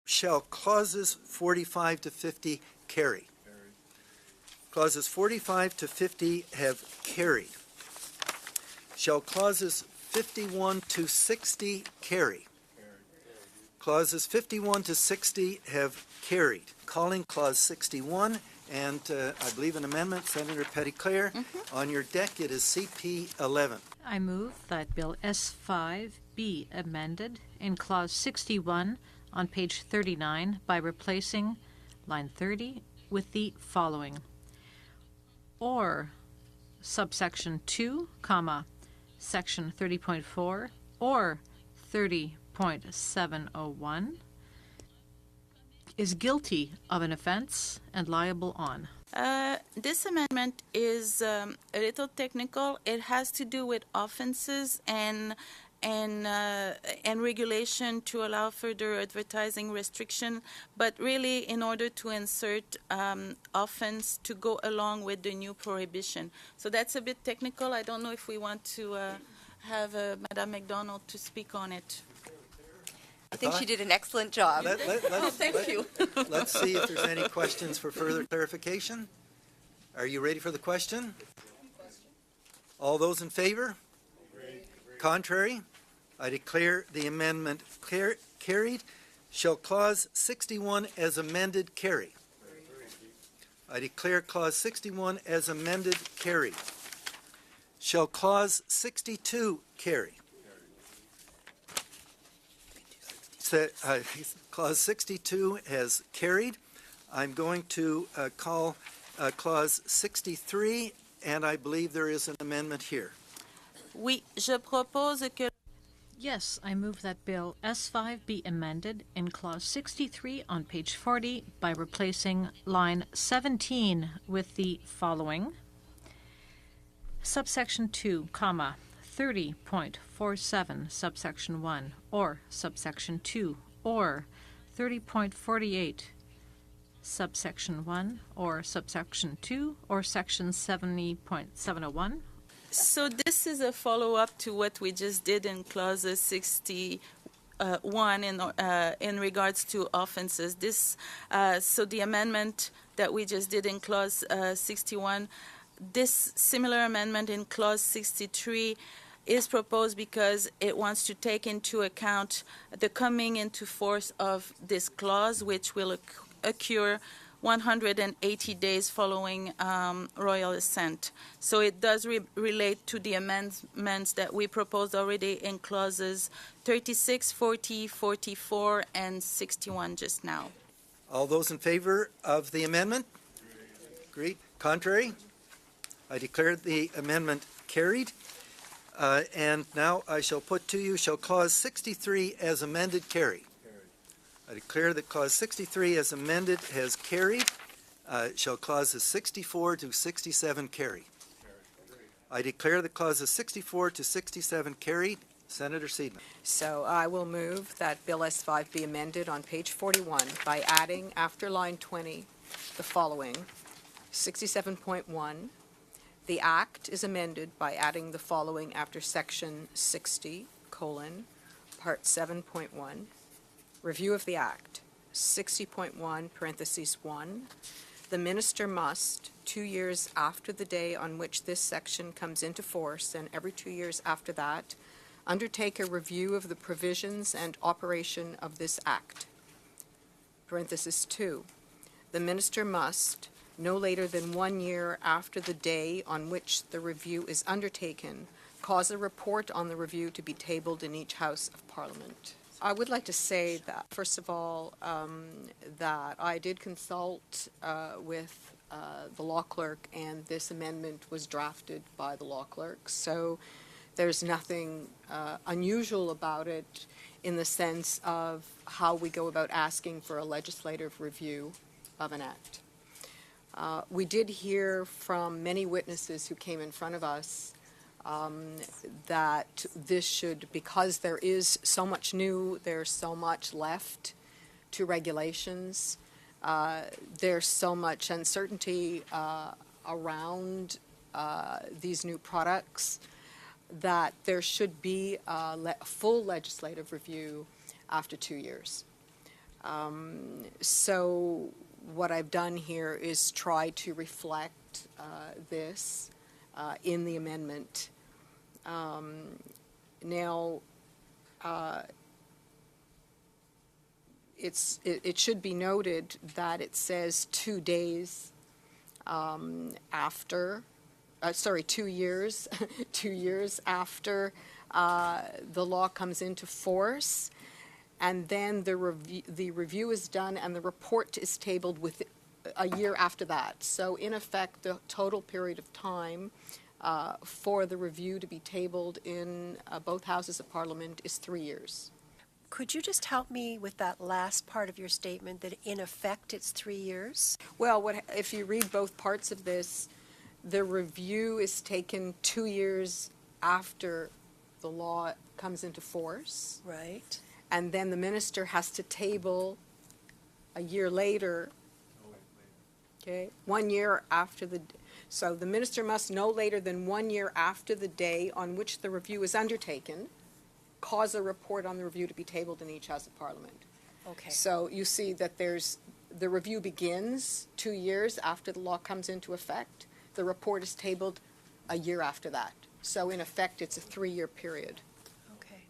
Shall clauses 45 to 50 carry? Clauses 45 to 50 have carried. Shall clauses 51 to 60 carry? Clauses 51 to 60 have carried. Calling clause 61, and I believe an amendment, Senator Petitclerc. On your deck, it is CP 11. I move that Bill S5 be amended in clause 61 on page 39 by replacing line 30 with the following: or subsection 2, comma, section 30.4 or 30.701 is guilty of an offense and liable on. This amendment is a little technical. It has to do with offenses and regulation to allow further advertising restriction, but really in order to insert offense to go along with the new prohibition. So that's a bit technical. I don't know if we want to have Madame McDonald to speak on it. I think she did an excellent job. Thank you. Let's see if there's any questions for further clarification. Are you ready for the question? All those in favor? Contrary? I declare the amendment carried. Shall clause 61 as amended carry? I declare clause 61 as amended carried. Shall clause 62 carry? Clause 62 has carried. I'm going to call clause 63, and I believe there is an amendment here. Oui, je propose que... Yes, I move that Bill S5 be amended in clause 63 on page 40 by replacing line 17 with the following: subsection 2, comma, 30.47 subsection 1 or subsection 2 or 30.48 subsection 1 or subsection 2 or section 70.701. So this is a follow-up to what we just did in clause 61 in regards to offenses. So the amendment that we just did in clause 61, this similar amendment in clause 63 is proposed because it wants to take into account the coming into force of this clause, which will occur 180 days following royal assent. So it does relate to the amendments that we proposed already in clauses 36, 40, 44, and 61 just now. All those in favor of the amendment? Agreed. Contrary? I declare the amendment carried. And now I shall put to you, shall clause 63 as amended carry? I declare that clause 63 as amended has carried. Shall clauses 64 to 67 carry? I declare that clauses 64 to 67 carried. Senator Seidman. So I will move that Bill S5 be amended on page 41 by adding after line 20 the following: 67.1. The Act is amended by adding the following after section 60, part 7.1. Review of the Act. 60.1, parentheses 1. The minister must, 2 years after the day on which this section comes into force, and every 2 years after that, undertake a review of the provisions and operation of this Act. Parentheses 2. The minister must, no later than 1 year after the day on which the review is undertaken, cause a report on the review to be tabled in each House of Parliament. I would like to say that, first of all, that I did consult with the law clerk, and this amendment was drafted by the law clerk. So there's nothing unusual about it in the sense of how we go about asking for a legislative review of an act. We did hear from many witnesses who came in front of us that this should, because there is so much new, there's so much left to regulations, there's so much uncertainty around these new products, that there should be a full legislative review after 2 years. So what I've done here is try to reflect this in the amendment. Now, it should be noted that it says 2 days after, 2 years, 2 years after the law comes into force, and then the review is done and the report is tabled with a year after that. So in effect, the total period of time for the review to be tabled in both houses of Parliament is 3 years. Could you just help me with that last part of your statement, that in effect it's 3 years? Well, if you read both parts of this, the review is taken 2 years after the law comes into force. Right. And then the minister has to table a year later, okay, 1 year after so the minister must no later than 1 year after the day on which the review is undertaken, cause a report on the review to be tabled in each House of Parliament. Okay. So you see that the review begins 2 years after the law comes into effect. The report is tabled a year after that. So in effect, it's a 3-year period. Okay.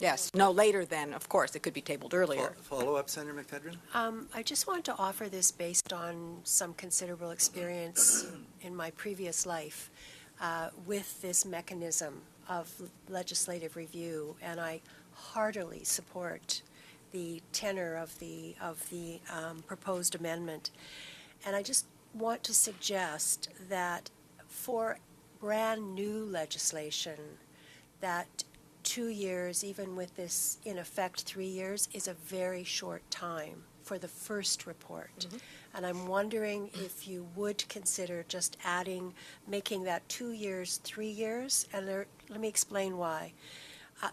Yes, no later than, of course, it could be tabled earlier. Follow up, Senator McFedrin? I just wanted to offer this based on some considerable experience in my previous life with this mechanism of legislative review, and I heartily support the tenor of the proposed amendment. And I just want to suggest that for brand new legislation, that 2 years, even with this in effect 3 years, is a very short time for the first report. Mm-hmm. And I'm wondering if you would consider just making that 2 years 3 years, and let me explain why.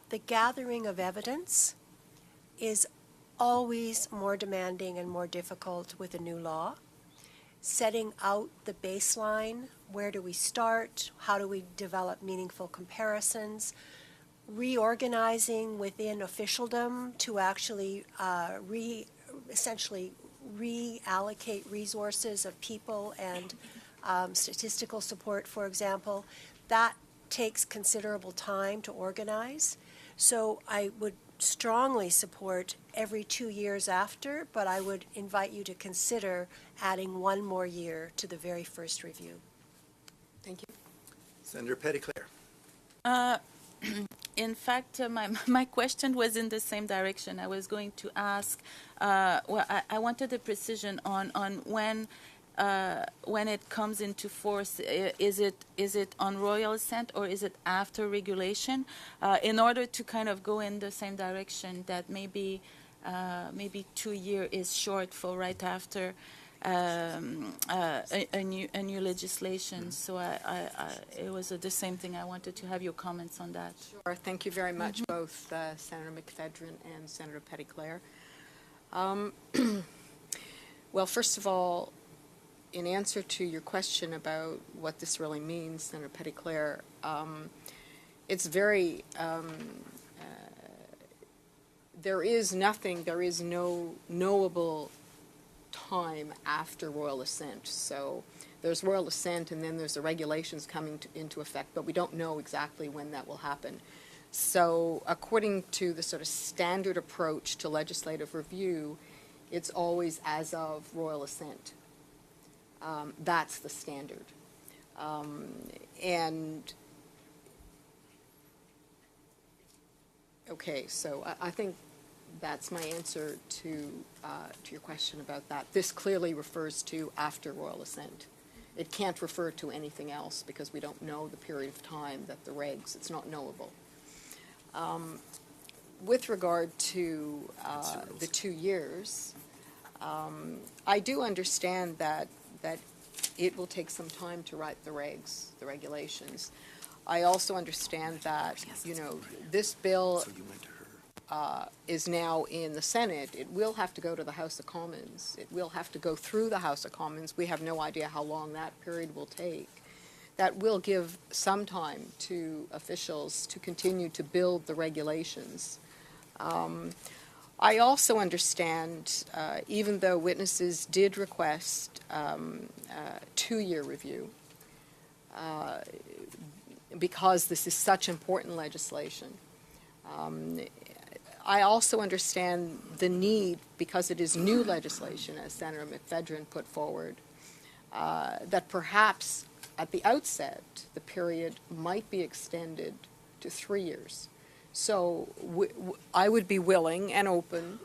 The gathering of evidence is always more demanding and more difficult with a new law. Setting out the baseline, where do we start, how do we develop meaningful comparisons, reorganizing within officialdom to actually essentially reallocate resources of people and statistical support, for example, that takes considerable time to organize. So I would strongly support every 2 years after, but I would invite you to consider adding 1 more year to the very first review. Thank you. Senator Petitclerc. In fact, my question was in the same direction. I was going to ask, I wanted a precision on when it comes into force. Is it on royal assent or is it after regulation? In order to kind of go in the same direction, that maybe 2 years is short for right after a new legislation. So it was the same thing. I wanted to have your comments on that. Sure. Thank you very much, both Senator McFedrin and Senator Petitclerc. Well, first of all, in answer to your question about what this really means, Senator Petitclerc, it's very, there is no knowable time after royal assent. So there's royal assent and then there's the regulations coming into effect, but we don't know exactly when that will happen. So according to the sort of standard approach to legislative review, it's always as of royal assent. That's the standard. Okay, so I think that's my answer to your question about that. This clearly refers to after royal assent. It can't refer to anything else because we don't know the period of time that the regs, it's not knowable. With regard to the 2 years, I do understand that it will take some time to write the regs, the regulations. I also understand that, this bill is now in the Senate. It will have to go to the House of Commons. It will have to go through the House of Commons. We have no idea how long that period will take. That will give some time to officials to continue to build the regulations. I also understand, even though witnesses did request 2-year review, because this is such important legislation, I also understand the need, because it is new legislation, as Senator McPhedran put forward, that perhaps at the outset the period might be extended to 3 years. So I would be willing and open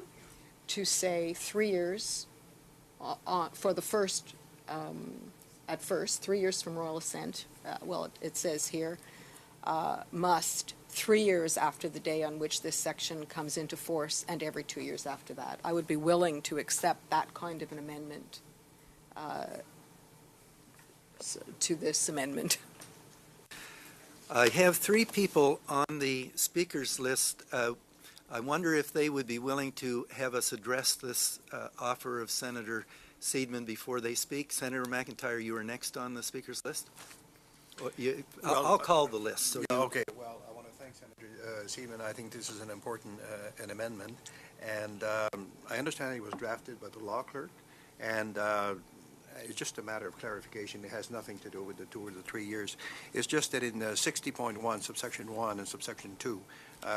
to say 3 years for the first, at first, 3 years from royal assent. It says here, must 3 years after the day on which this section comes into force, and every 2 years after that. I would be willing to accept that kind of an amendment to this amendment. I have 3 people on the speakers list. I wonder if they would be willing to have us address this offer of Senator Seidman before they speak. Senator McIntyre, you are next on the speakers list. I'll call the list. So Okay. Well, I want to thank Senator Seidman. I think this is an important an amendment, and I understand it was drafted by the law clerk, and it's just a matter of clarification. It has nothing to do with the 2 or the 3 years. It's just that in 60.1, subsection 1 and subsection 2,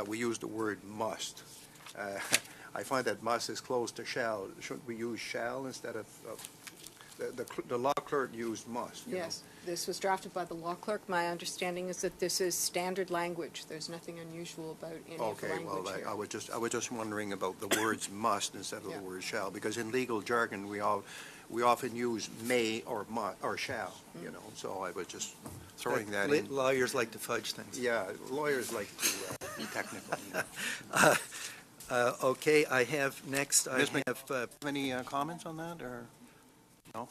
we use the word must. I find that must is close to shall. Shouldn't we use shall instead of the law clerk used must? Yes, this was drafted by the law clerk. My understanding is that this is standard language. There's nothing unusual about any of the language here. I was just wondering about the words must instead of the word shall, because in legal jargon we often use may or shall, so I was just throwing that in. Lawyers like to fudge things. Yeah, lawyers like to be technical. Okay, I have next, I Ms. have... Any comments on that, or no?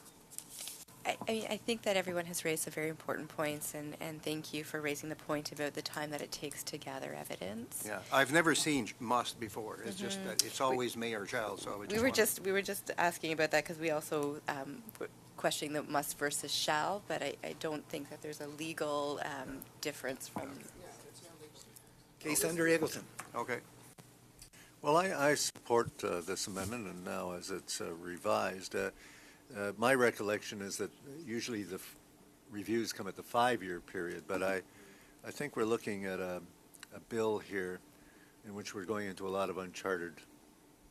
I think that everyone has raised some very important points, and thank you for raising the point about the time that it takes to gather evidence. Yeah, I've never seen must before. It's just that it's always may or shall. So We were just asking about that because we also were questioning the must versus shall, but I don't think that there's a legal difference from. Okay, Senator Eggleton. Okay. Well, I support this amendment, and now as it's revised. My recollection is that usually the reviews come at the 5-year period, but I think we're looking at a bill here in which we're going into a lot of uncharted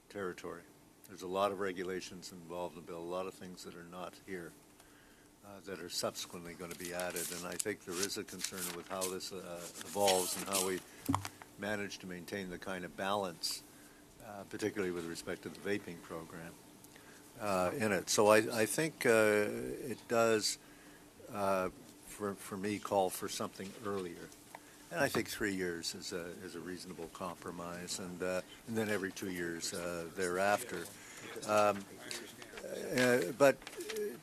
territory. There's a lot of regulations involved in the bill, a lot of things that are not here that are subsequently going to be added, and I think there is a concern with how this evolves and how we manage to maintain the kind of balance, particularly with respect to the vaping program. In it. So I think it does, for me, call for something earlier. And I think 3 years is a reasonable compromise, and then every 2 years thereafter. But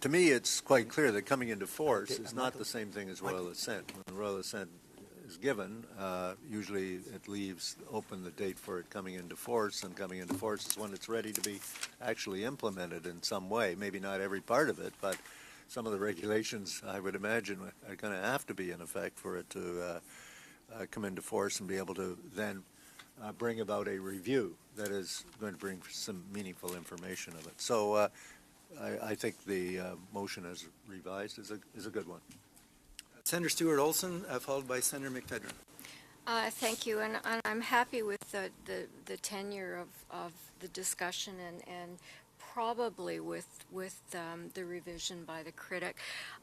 to me, it's quite clear that coming into force is not the same thing as royal assent. When royal assent is given, usually it leaves open the date for it coming into force, and coming into force is when it's ready to be actually implemented in some way. Maybe not every part of it, but some of the regulations, I would imagine, are going to have to be in effect for it to come into force and be able to then bring about a review that is going to bring some meaningful information of it. So I think the motion as revised is a good one. Senator Stewart Olson, followed by Senator McPhedran. Thank you, and I'm happy with the tenure of the discussion and probably with the revision by the critic.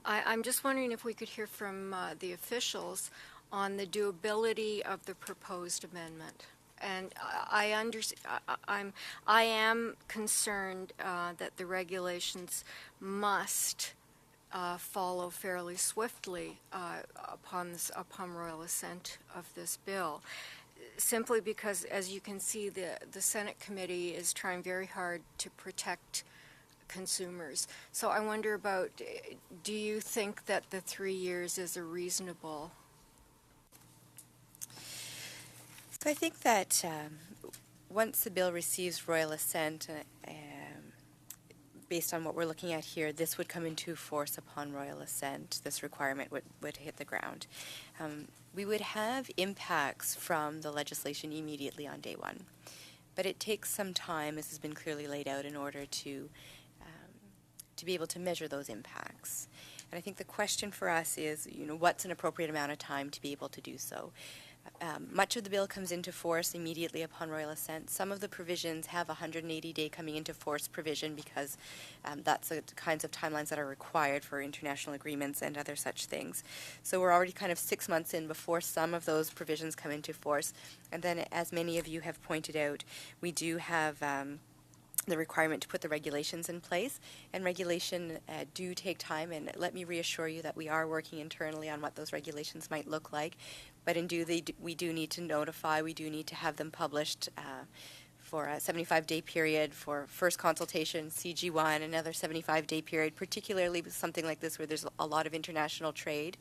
I'm just wondering if we could hear from the officials on the doability of the proposed amendment. And I am concerned that the regulations must follow fairly swiftly upon royal assent of this bill, simply because, as you can see, the Senate committee is trying very hard to protect consumers. So I wonder about, do you think that the 3 years is a reasonable? So I think that once the bill receives royal assent, based on what we're looking at here, this would come into force upon royal assent. This requirement would hit the ground. We would have impacts from the legislation immediately on day one. But it takes some time, this has been clearly laid out, in order to be able to measure those impacts. And I think the question for us is, what's an appropriate amount of time to be able to do so? Much of the bill comes into force immediately upon royal assent. Some of the provisions have a 180-day coming into force provision because that's the kinds of timelines that are required for international agreements and other such things. So we're already kind of 6 months in before some of those provisions come into force. And then, as many of you have pointed out, we do have the requirement to put the regulations in place, and regulation do take time, and let me reassure you that we are working internally on what those regulations might look like, but we do need to notify, we do need to have them published for a 75-day period for first consultation, CG1, another 75-day period, particularly with something like this where there's a lot of international trade,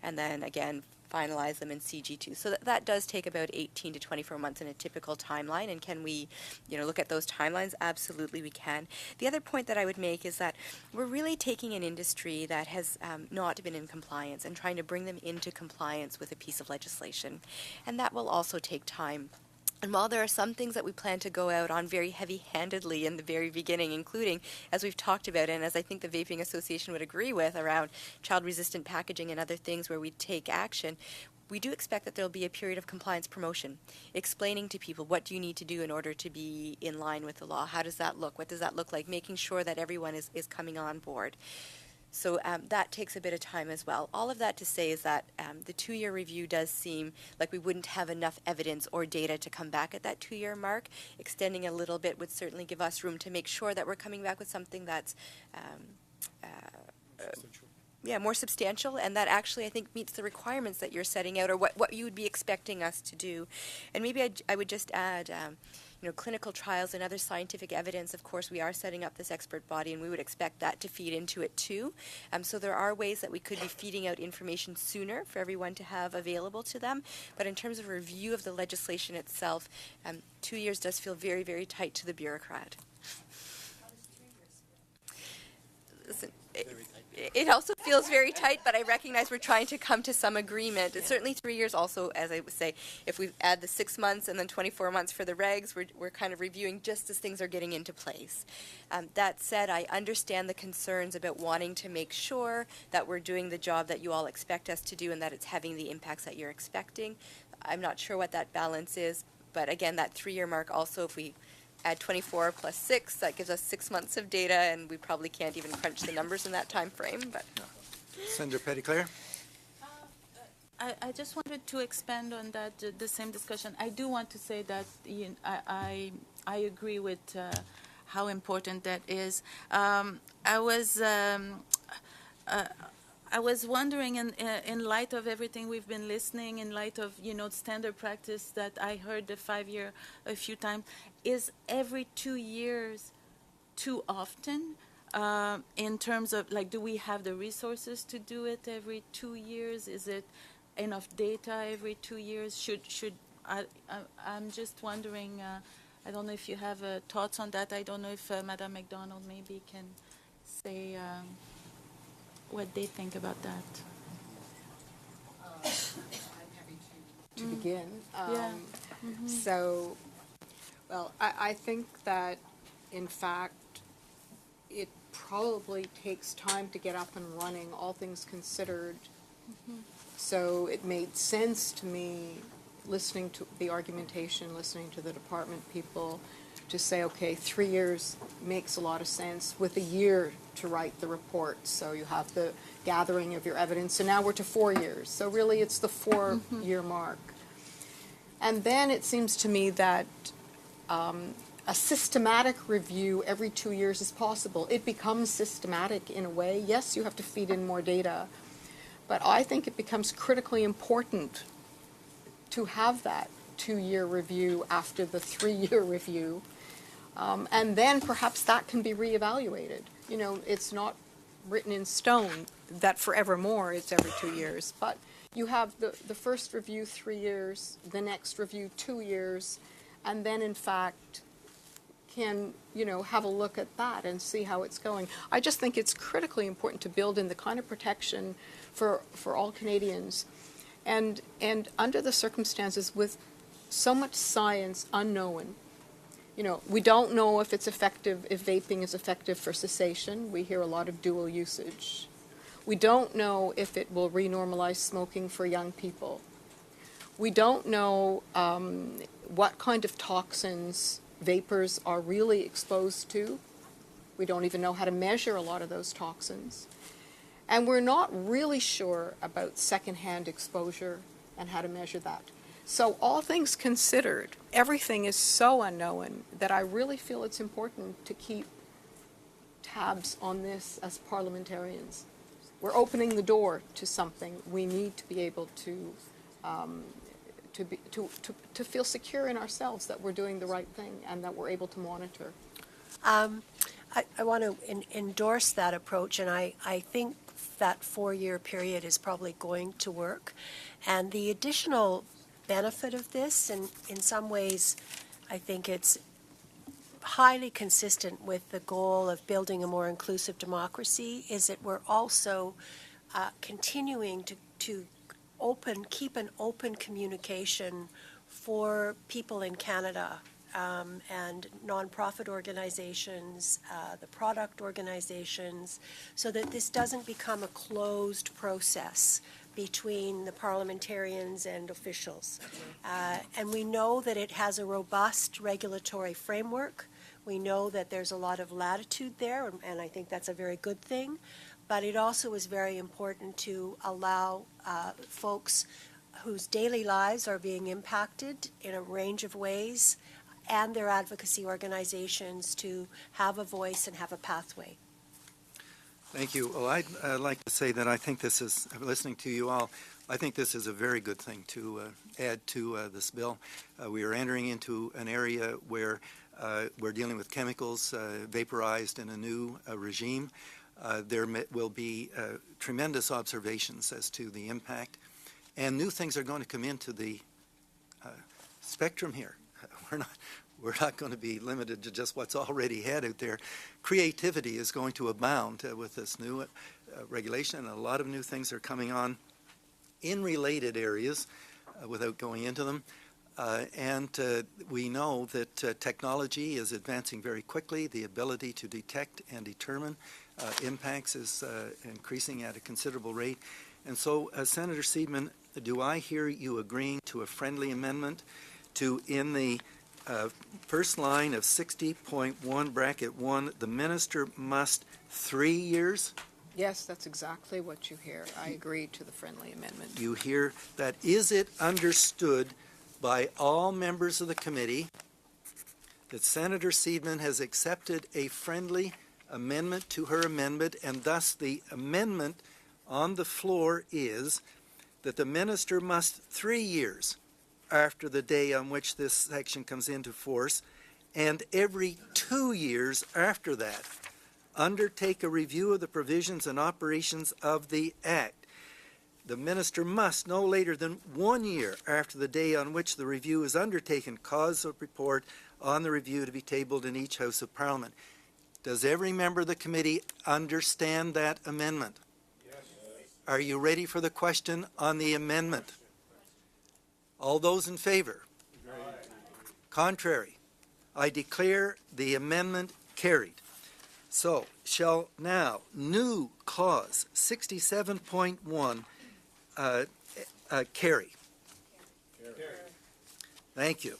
and then again finalize them in CG2. So that does take about 18 to 24 months in a typical timeline. And can we, look at those timelines? Absolutely, we can. The other point that I would make is that we're really taking an industry that has not been in compliance and trying to bring them into compliance with a piece of legislation. And that will also take time. And while there are some things that we plan to go out on very heavy-handedly in the very beginning, including, as we've talked about, and as I think the Vaping Association would agree with, around child-resistant packaging and other things where we take action, we do expect that there will be a period of compliance promotion, explaining to people what do you need to do in order to be in line with the law. How does that look? What does that look like? Making sure that everyone is coming on board. So that takes a bit of time as well. All of that to say is that the 2-year review does seem like we wouldn't have enough evidence or data to come back at that 2-year mark. Extending a little bit would certainly give us room to make sure that we're coming back with something that's more substantial, and that actually I think meets the requirements that you're setting out, or what you would be expecting us to do. And maybe I would just add, clinical trials and other scientific evidence. Of course, we are setting up this expert body, and we would expect that to feed into it too. So there are ways that we could be feeding out information sooner for everyone to have available to them. But in terms of review of the legislation itself, 2 years does feel very, very tight to the bureaucrat. Listen, it also feels very tight, but I recognize we're trying to come to some agreement. Yeah. Certainly 3 years also, as I would say, if we add the 6 months and then 24 months for the regs, we're kind of reviewing just as things are getting into place. That said, I understand the concerns about wanting to make sure that we're doing the job that you all expect us to do and that it's having the impacts that you're expecting. I'm not sure what that balance is, but again, that 3-year mark also, if we add 24 plus 6, that gives us 6 months of data, and we probably can't even crunch the numbers in that time frame. But Senator Petitclerc? I just wanted to expand on that, the same discussion. I do want to say that I agree with how important that is. I was wondering, in light of everything we've been listening, in light of standard practice that I heard the 5-year a few times, is every 2 years too often? In terms of do we have the resources to do it every 2 years? Is it enough data every 2 years? I'm just wondering. I don't know if you have thoughts on that. I don't know if Madame McDonald maybe can say what they think about that. I'm happy to begin. Yeah. So, well, I think that, in fact, it probably takes time to get up and running, all things considered. So it made sense to me, listening to the argumentation, listening to the department people, to say, okay, 3 years makes a lot of sense, with a year to write the report. So you have the gathering of your evidence. And now we're to 4 years. So really it's the 4-year mark. And then it seems to me that a systematic review every 2 years is possible. It becomes systematic in a way. Yes, you have to feed in more data. But I think it becomes critically important to have that 2-year review after the 3-year review. And then perhaps that can be reevaluated. It's not written in stone that forevermore it's every 2 years. But you have the first review 3 years, the next review 2 years, and then in fact can, have a look at that and see how it's going. I just think it's critically important to build in the kind of protection for all Canadians. And under the circumstances, with so much science unknown, You know, we don't know if it's effective, if vaping is effective for cessation. We hear a lot of dual usage. We don't know if it will renormalize smoking for young people. We don't know what kind of toxins vapors are really exposed to. We don't even know how to measure a lot of those toxins. And we're not really sure about secondhand exposure and how to measure that. So all things considered, everything is so unknown that I really feel it's important to keep tabs on this as parliamentarians. We're opening the door to something. We need to be able to feel secure in ourselves that we're doing the right thing and that we're able to monitor. I want to endorse that approach, and I think that 4-year period is probably going to work. And the additional benefit of this, and in some ways, I think it's highly consistent with the goal of building a more inclusive democracy, is that we're also continuing to keep an open communication for people in Canada and nonprofit organizations, the product organizations, so that this doesn't become a closed process between the parliamentarians and officials. And we know that it has a robust regulatory framework. We know that there's a lot of latitude there, and I think that's a very good thing. But it also is very important to allow folks whose daily lives are being impacted in a range of ways, and their advocacy organizations, to have a voice and have a pathway. Thank you. Well, I'd like to say that I think this is, listening to you all, I think this is a very good thing to add to this bill. We are entering into an area where we're dealing with chemicals vaporized in a new regime. There will be tremendous observations as to the impact, and new things are going to come into the spectrum here. We're not going to be limited to just what's already had out there. Creativity is going to abound with this new regulation, and a lot of new things are coming on in related areas without going into them. And we know that technology is advancing very quickly. The ability to detect and determine impacts is increasing at a considerable rate. And so, Senator Seidman, do I hear you agreeing to a friendly amendment to, in the first line of 60.1 bracket 1, the minister must 3 years? Yes, that's exactly what you hear. I agree to the friendly amendment. You hear that. Is it understood by all members of the committee that Senator Seidman has accepted a friendly amendment to her amendment, and thus the amendment on the floor is that the minister must 3 years after the day on which this section comes into force, and every 2 years after that, undertake a review of the provisions and operations of the Act. The minister must, no later than 1 year after the day on which the review is undertaken, cause a report on the review to be tabled in each House of Parliament. Does every member of the committee understand that amendment? Yes. Are you ready for the question on the amendment? All those in favor? Right. Contrary? I declare the amendment carried. So, shall now new clause 67.1 carry? Thank you.